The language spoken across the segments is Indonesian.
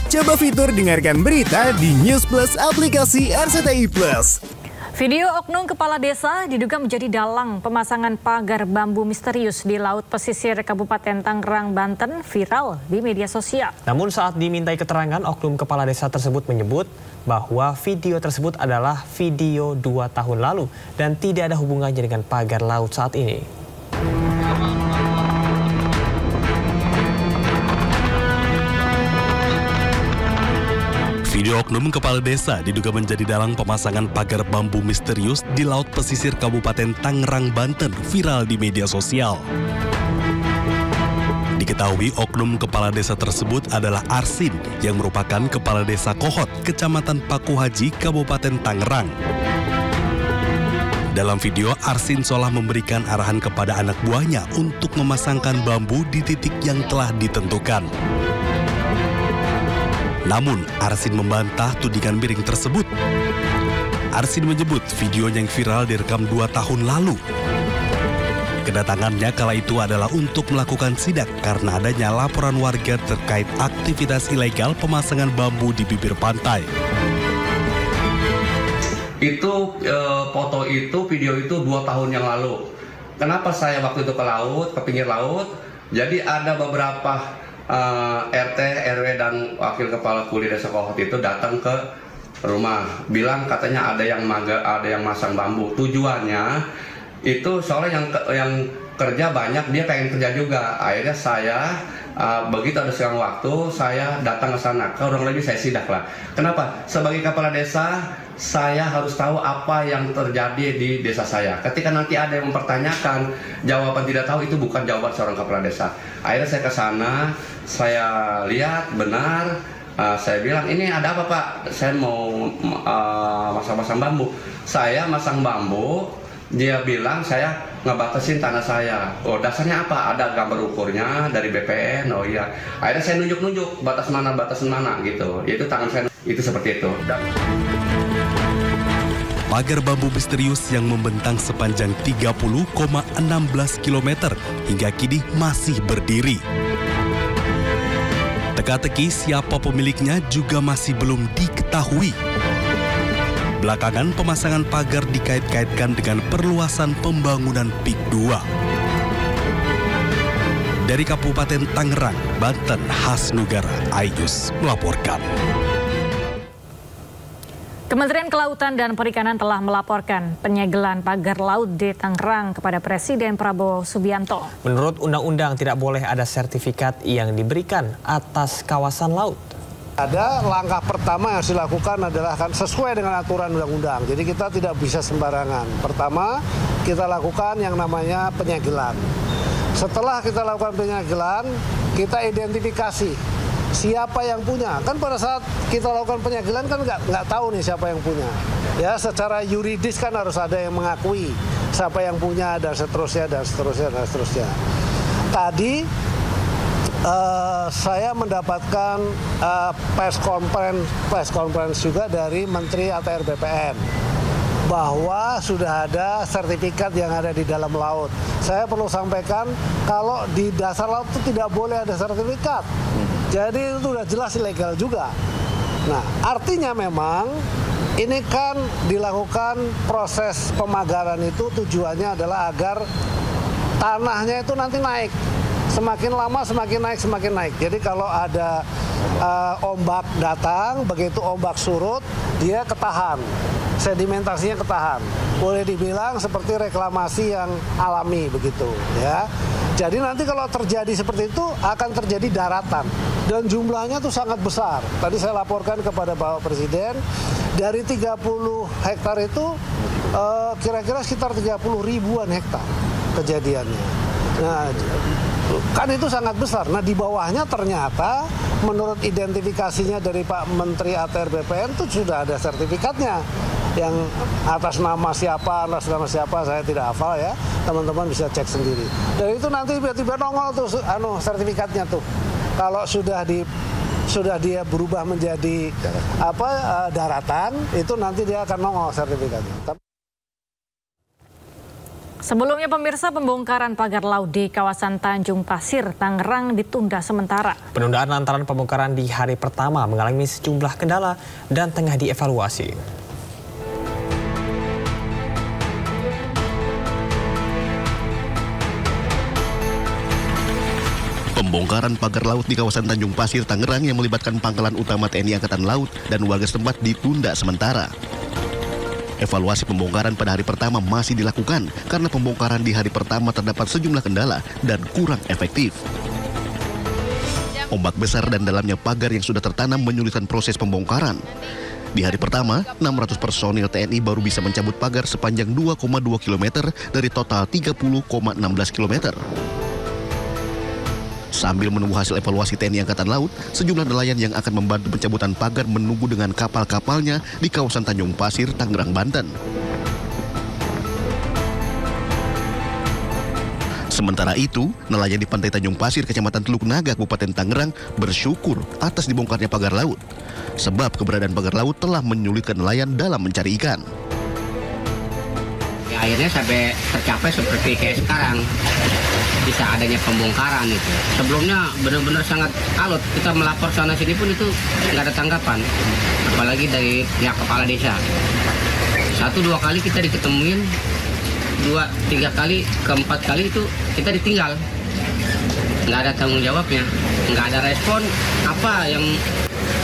Coba fitur dengarkan berita di News Plus aplikasi RCTI Plus. Video oknum kepala desa diduga menjadi dalang pemasangan pagar bambu misterius di laut pesisir Kabupaten Tangerang, Banten viral di media sosial. Namun saat dimintai keterangan, oknum kepala desa tersebut menyebut bahwa video tersebut adalah video 2 tahun lalu dan tidak ada hubungannya dengan pagar laut saat ini. Video oknum kepala desa diduga menjadi dalang pemasangan pagar bambu misterius di laut pesisir Kabupaten Tangerang, Banten viral di media sosial. Diketahui oknum kepala desa tersebut adalah Arsin yang merupakan kepala desa Kohot, Kecamatan Paku Haji, Kabupaten Tangerang. Dalam video, Arsin seolah memberikan arahan kepada anak buahnya untuk memasangkan bambu di titik yang telah ditentukan. Namun, Arsin membantah tudingan miring tersebut. Arsin menyebut videonya yang viral direkam 2 tahun lalu. Kedatangannya kala itu adalah untuk melakukan sidak karena adanya laporan warga terkait aktivitas ilegal pemasangan bambu di bibir pantai. Itu foto itu, video itu 2 tahun yang lalu. Kenapa saya waktu itu ke laut, ke pinggir laut? Jadi ada beberapa RT, RW dan wakil kepala kuli desa Kohot itu datang ke rumah, bilang katanya ada yang masang bambu. Tujuannya itu soalnya yang kerja banyak, dia pengen kerja juga. Akhirnya saya begitu ada siang waktu, saya datang ke sana. Kurang lebih saya sidak lah. Kenapa? Sebagai kepala desa, saya harus tahu apa yang terjadi di desa saya. Ketika nanti ada yang mempertanyakan, jawaban tidak tahu itu bukan jawaban seorang kepala desa. Akhirnya saya ke sana, saya lihat benar, saya bilang ini ada apa Pak? Saya mau masang bambu. Saya masang bambu, dia bilang saya ngebatasin tanah saya. Oh dasarnya apa? Ada gambar ukurnya dari BPN. Oh iya. Akhirnya saya nunjuk-nunjuk batasan mana gitu. Itu tangan saya itu seperti itu. Pagar bambu misterius yang membentang sepanjang 30,16 km hingga kini masih berdiri. Teka-teki siapa pemiliknya juga masih belum diketahui. Belakangan pemasangan pagar dikait-kaitkan dengan perluasan pembangunan PIK 2. Dari Kabupaten Tangerang, Banten, Hasnugara, Ayus melaporkan. Kementerian Kelautan dan Perikanan telah melaporkan penyegelan pagar laut di Tangerang kepada Presiden Prabowo Subianto. Menurut undang-undang tidak boleh ada sertifikat yang diberikan atas kawasan laut. Ada langkah pertama yang harus dilakukan adalah kan sesuai dengan aturan undang-undang. Jadi kita tidak bisa sembarangan. Pertama, kita lakukan yang namanya penyegelan. Setelah kita lakukan penyegelan, kita identifikasi siapa yang punya. Kan pada saat kita lakukan penyegelan kan nggak tahu nih siapa yang punya. Ya secara yuridis kan harus ada yang mengakui siapa yang punya dan seterusnya dan seterusnya dan seterusnya. Tadi saya mendapatkan press conference juga dari Menteri ATR BPN bahwa sudah ada sertifikat yang ada di dalam laut. Saya perlu sampaikan kalau di dasar laut itu tidak boleh ada sertifikat. Jadi itu sudah jelas ilegal juga. Nah, artinya memang ini kan dilakukan proses pemagaran itu tujuannya adalah agar tanahnya itu nanti naik. Semakin lama semakin naik. Jadi kalau ada ombak datang, begitu ombak surut, dia ketahan. Sedimentasinya ketahan. Boleh dibilang seperti reklamasi yang alami begitu, ya. Jadi nanti kalau terjadi seperti itu akan terjadi daratan dan jumlahnya tuh sangat besar. Tadi saya laporkan kepada Bapak Presiden dari 30 hektar itu kira-kira sekitar 30 ribuan hektar kejadiannya. Nah, kan itu sangat besar. Nah, di bawahnya ternyata menurut identifikasinya dari Pak Menteri ATR BPN itu sudah ada sertifikatnya. Yang atas nama siapa saya tidak hafal ya, teman-teman bisa cek sendiri. Dan itu nanti tiba-tiba nongol tuh sertifikatnya tuh. Kalau sudah dia berubah menjadi daratan, itu nanti dia akan nongol sertifikatnya. Sebelumnya pemirsa, pembongkaran pagar laut di kawasan Tanjung Pasir, Tangerang ditunda sementara. Penundaan lantaran pembongkaran di hari pertama mengalami sejumlah kendala dan tengah dievaluasi. Pembongkaran pagar laut di kawasan Tanjung Pasir, Tangerang yang melibatkan pangkalan utama TNI Angkatan Laut dan warga setempat ditunda sementara. Evaluasi pembongkaran pada hari pertama masih dilakukan karena pembongkaran di hari pertama terdapat sejumlah kendala dan kurang efektif. Ombak besar dan dalamnya pagar yang sudah tertanam menyulitkan proses pembongkaran. Di hari pertama, 600 personil TNI baru bisa mencabut pagar sepanjang 2,2 km dari total 30,16 km. Sambil menunggu hasil evaluasi TNI Angkatan Laut, sejumlah nelayan yang akan membantu pencabutan pagar menunggu dengan kapal-kapalnya di kawasan Tanjung Pasir, Tangerang, Banten. Sementara itu, nelayan di pantai Tanjung Pasir, Kecamatan Teluk Naga, Kabupaten Tangerang bersyukur atas dibongkarnya pagar laut. Sebab keberadaan pagar laut telah menyulitkan nelayan dalam mencari ikan. Akhirnya sampai tercapai seperti kayak sekarang, bisa adanya pembongkaran itu. Sebelumnya benar-benar sangat alot, kita melapor sana sini pun itu nggak ada tanggapan, apalagi dari pihak kepala desa. 1-2 kali kita diketemuin, 2-3 kali, ke-4 kali itu kita ditinggal, nggak ada tanggung jawabnya, nggak ada respon apa yang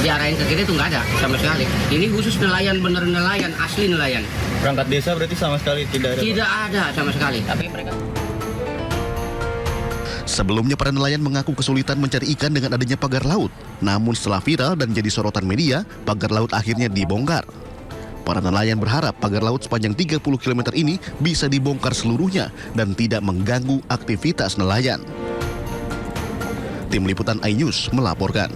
diarahin ke kita itu nggak ada sama sekali. Ini khusus nelayan, bener nelayan, asli nelayan. Perangkat desa berarti sama sekali tidak ada? Tidak ada sama sekali. Tapi mereka... Sebelumnya para nelayan mengaku kesulitan mencari ikan dengan adanya pagar laut. Namun setelah viral dan jadi sorotan media, pagar laut akhirnya dibongkar. Para nelayan berharap pagar laut sepanjang 30 km ini bisa dibongkar seluruhnya dan tidak mengganggu aktivitas nelayan. Tim Liputan iNews melaporkan.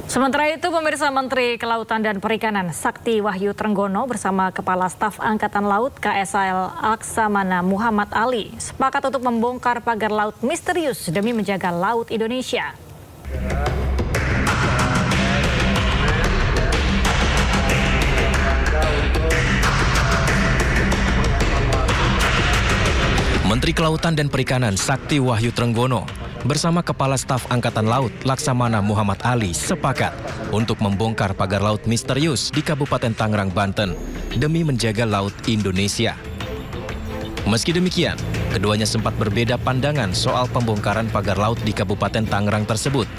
Sementara itu, pemirsa, Menteri Kelautan dan Perikanan Sakti Wahyu Trenggono bersama Kepala Staf Angkatan Laut KSAL Laksamana Muhammad Ali sepakat untuk membongkar pagar laut misterius demi menjaga laut Indonesia. Menteri Kelautan dan Perikanan Sakti Wahyu Trenggono bersama Kepala Staf Angkatan Laut Laksamana Muhammad Ali sepakat untuk membongkar pagar laut misterius di Kabupaten Tangerang, Banten demi menjaga laut Indonesia. Meski demikian, keduanya sempat berbeda pandangan soal pembongkaran pagar laut di Kabupaten Tangerang tersebut.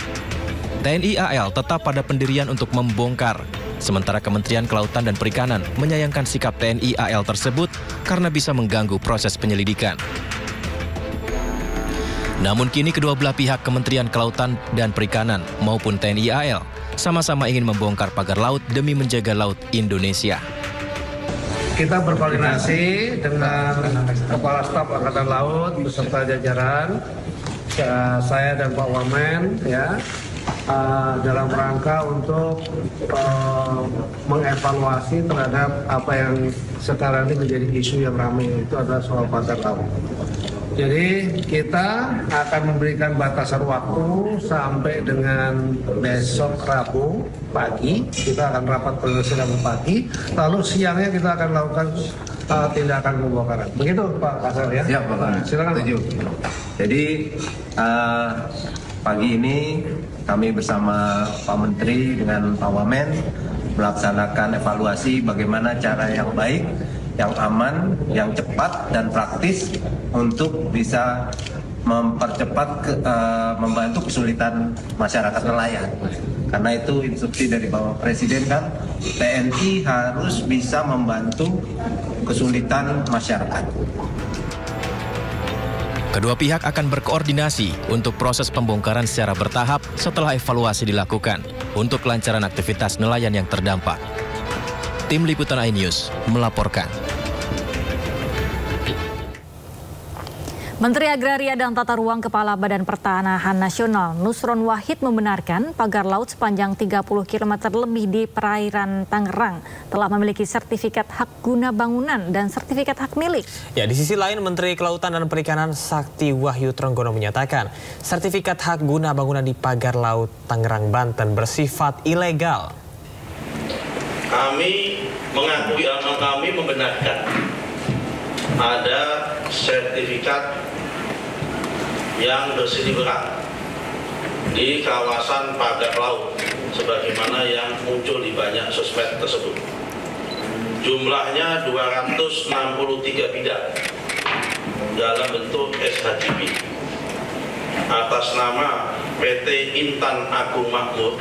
TNI AL tetap pada pendirian untuk membongkar, sementara Kementerian Kelautan dan Perikanan menyayangkan sikap TNI AL tersebut karena bisa mengganggu proses penyelidikan. Namun kini kedua belah pihak Kementerian Kelautan dan Perikanan maupun TNI AL sama-sama ingin membongkar pagar laut demi menjaga laut Indonesia. Kita berkoordinasi dengan Kepala Staf Angkatan Laut beserta jajaran, saya dan Pak Wamen, ya, dalam rangka untuk mengevaluasi terhadap apa yang sekarang ini menjadi isu yang ramai, itu adalah soal pagar laut. Jadi kita akan memberikan batasan waktu sampai dengan besok Rabu pagi. Kita akan rapat koordinasi Rabu pagi. Lalu siangnya kita akan lakukan tindakan pembongkaran. Begitu Pak Kasar, ya? Ya Pak. Silakan. Setuju. Jadi pagi ini kami bersama Pak Menteri dengan Pak Wamen melaksanakan evaluasi bagaimana cara yang baik, yang aman, yang cepat dan praktis untuk bisa mempercepat membantu kesulitan masyarakat nelayan. Karena itu instruksi dari Bapak Presiden kan, TNI harus bisa membantu kesulitan masyarakat. Kedua pihak akan berkoordinasi untuk proses pembongkaran secara bertahap setelah evaluasi dilakukan untuk kelancaran aktivitas nelayan yang terdampak. Tim Liputan iNews melaporkan. Menteri Agraria dan Tata Ruang Kepala Badan Pertanahan Nasional Nusron Wahid membenarkan pagar laut sepanjang 30 km lebih di perairan Tangerang telah memiliki sertifikat hak guna bangunan dan sertifikat hak milik. Ya, di sisi lain Menteri Kelautan dan Perikanan Sakti Wahyu Trenggono menyatakan sertifikat hak guna bangunan di pagar laut Tangerang, Banten bersifat ilegal. Kami mengakui atau kami membenarkan ada sertifikat yang berseliweran di kawasan pagar laut sebagaimana yang muncul di banyak sosmed tersebut. Jumlahnya 263 bidang dalam bentuk SHGP atas nama PT Intan Agung Makmur.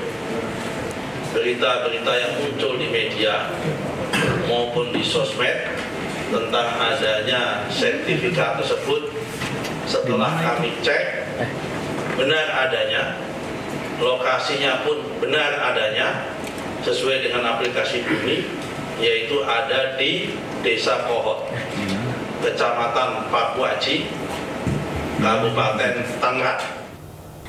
Berita-berita yang muncul di media maupun di sosmed tentang adanya sertifikat tersebut, setelah kami cek benar adanya, lokasinya pun benar adanya sesuai dengan aplikasi Bumi, yaitu ada di Desa Pohon, Kecamatan Pakuaji, Kabupaten Tangerang.